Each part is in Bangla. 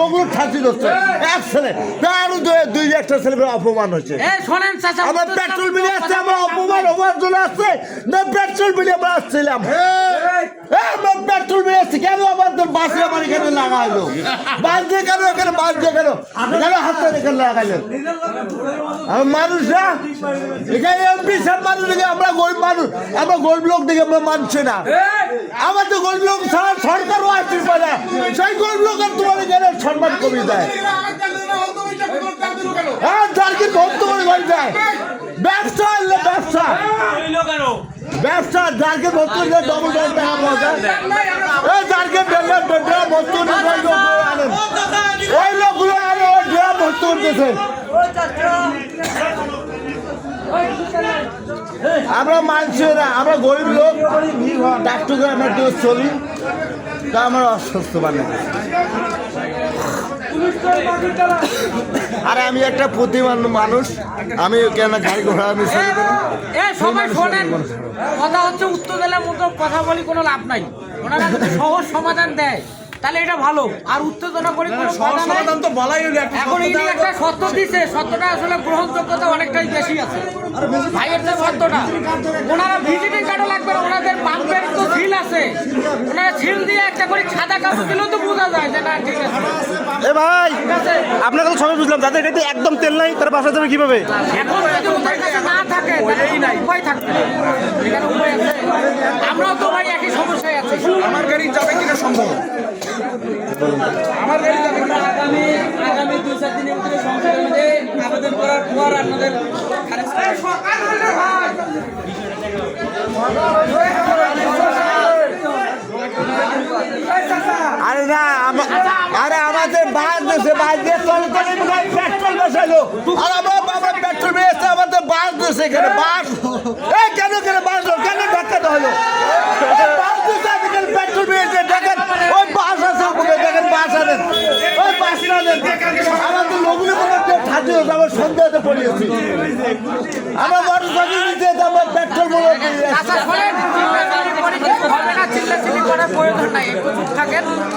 লোকগুলো ঠাঁচি ধরছে এক ছেলে আরো দুই একটা ছেলে অপমান হচ্ছে আমার পেট্রোল বিলে আসছে আমার অপমান হওয়ার জন্য আসছে না পেট্রোল বিলে আমরা আসছিলাম আমার পেট্রোল বিলে আসছে কেন আমাদের বাসে আমার এখানে লাগাইলো বাস দিয়ে কেন এখানে বাস দিয়ে কেন কেন হাতে এখানে লাগাইলো আমার মানুষরা এখানে এমপি সব মানুষ দেখে আমরা গরিব মানুষ আমরা গরিব লোক দেখে আমরা মানছি না আমাদের গরিব লোক ছাড়া সরকারও আসতে পারে না সেই গরিব লোক আর তোমার এখানে সম্মান কমিয়ে দেয় হ্যাঁ যারকে ভক্ত করে হয়ে যায় ব্যবসা আনলে ব্যবসা ব্যবসা যারকে ভক্ত করে ডবল ডবল টাকা পাওয়া যায় যারকে ভক্ত আনেন ওই লোকগুলো আনে ওই ড্রাম ভক্ত করতেছে আমরা মানছি না আমরা গরিব লোক ডাক্তার আমরা চলি তা আমার অসুস্থ বানিয়ে আরে আমি একটা প্রতিমান মানুষ আমি কেন গাড়ি ঘোড়া আমি সবাই শোনেন কথা হচ্ছে উত্তর জেলার মতো কথা বলি কোনো লাভ নাই ওনারা যদি সহজ সমাধান দেয় তাহলে এটা ভালো আর উত্তেজনা করে কোনো সমাধান তো বলাই হলো এখন ইনি একটা সত্য দিছে সত্যটা আসলে গ্রহণযোগ্যতা অনেকটাই বেশি আছে ভাইয়ের যে সত্যটা ওনারা ভিজিটিং কার্ডও লাগবে না ওনাদের পাম্পের তো ঝিল আছে ওনারা ঝিল দিয়ে একটা করে সাদা কাপড় দিলেও তো বোঝা যায় যে না ঠিক আছে এ ভাই আপনার কথা সবাই বুঝলাম যাদের কাছে একদম তেল নাই তারা বাসা যাবে কিভাবে এখন যদি ওদের কাছে না থাকে তাহলে উপায় থাকবে না এখানে উপায় আছে আমরাও তো ভাই একই সমস্যায় আছি আমার গাড়ি যাবে কিনা সম্ভব আমার গাড়ি যাবে আগামী 2-4 দিনের ভিতরে সংসদের মধ্যে আবেদন করার পর আপনাদের আরে না আরে আমাদের বাস দেশে বাস দিয়ে চলে পেট্রোল বসাইলো আর আমরা পেট্রোল বেসে আমাদের বাস দেশে এখানে বাস এই কেন কেন বাস কেন ধাক্কাতে হলো বাস দেশে এখানে পেট্রোল বেসে দেখেন ওই বাস আছে ওখানে দেখেন বাস আনেন ওই বাস আনেন আমাদের লোকগুলো ঠাঁচি হচ্ছে আমার সন্ধ্যাতে পড়িয়েছি আমার মোটর সাইকেল নিতে আমার পেট্রোল মনে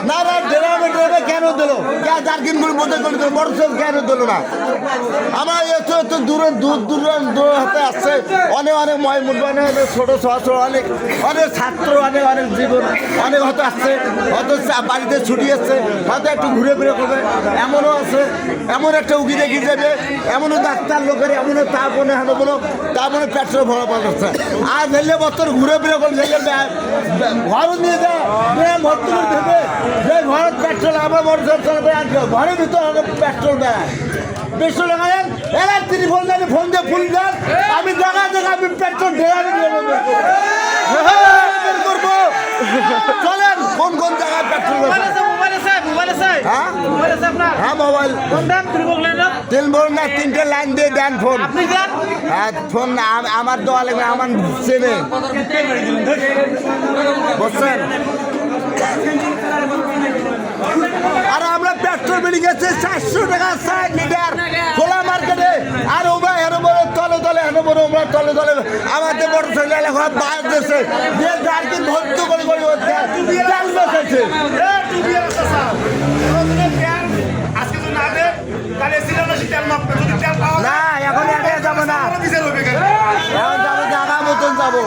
না না ড্রাইভার কেন দিল জার্কিনগুলোর মধ্যে করে দিল মোটরসাইকেল কেন দিল না আমার এত এত দূরে দূর দূর হাতে আসছে অনেক অনেক অনেক ছোটো ছোটো অনেক অনেক ছাত্র অনেক অনেক জীবন অনেক হয়তো আসছে হয়তো বাড়িতে ছুটি আসছে হয়তো একটু ঘুরে ফিরে করবে এমনও আছে এমন একটা উকি দেখি যাবে এমনও ডাক্তার লোকের এমনও তা মনে হানো বলো তা মনে পেট্রোল ভরা পাঠাচ্ছে আর ধরলে বছর ঘুরে ফিরে করে ঘরও নিয়ে যায় ভর্তুর ভেবে যে ঘরের পেট্রোল আমার মোটরসাইকেল ঘরের ভিতরে পেট্রোল বেড়ায় পেট্রোল লাগালেন এরা তিনি ফোন দেন ফোন দিয়ে ফুল দেন আমি জায়গা জায়গা আমি পেট্রোল ঢেলে করবো চলেন কোন কোন জায়গায় পেট্রোল হ্যাঁ মোবাইল তেল ভর না 3টে লাইন দিয়ে দেন ফোন হ্যাঁ ফোন আমার দেওয়া লাগবে আমার চেনে বুঝছেন আর আমরা পেট্রোল বেড়ে গেছে 400 টাকা 60 লিটার খোলা মার্কেটে আর ওরা হেন বড় তলে তলে হেন বড় ওরা তলে তলে আমাদের মোটরসাইকেল এখন বাইর দেশে যে যারকে ভর্ত করে করে তেল বেঁচেছে না এখন এটা যাবো না এখন যাবো জায়গা মতন যাবো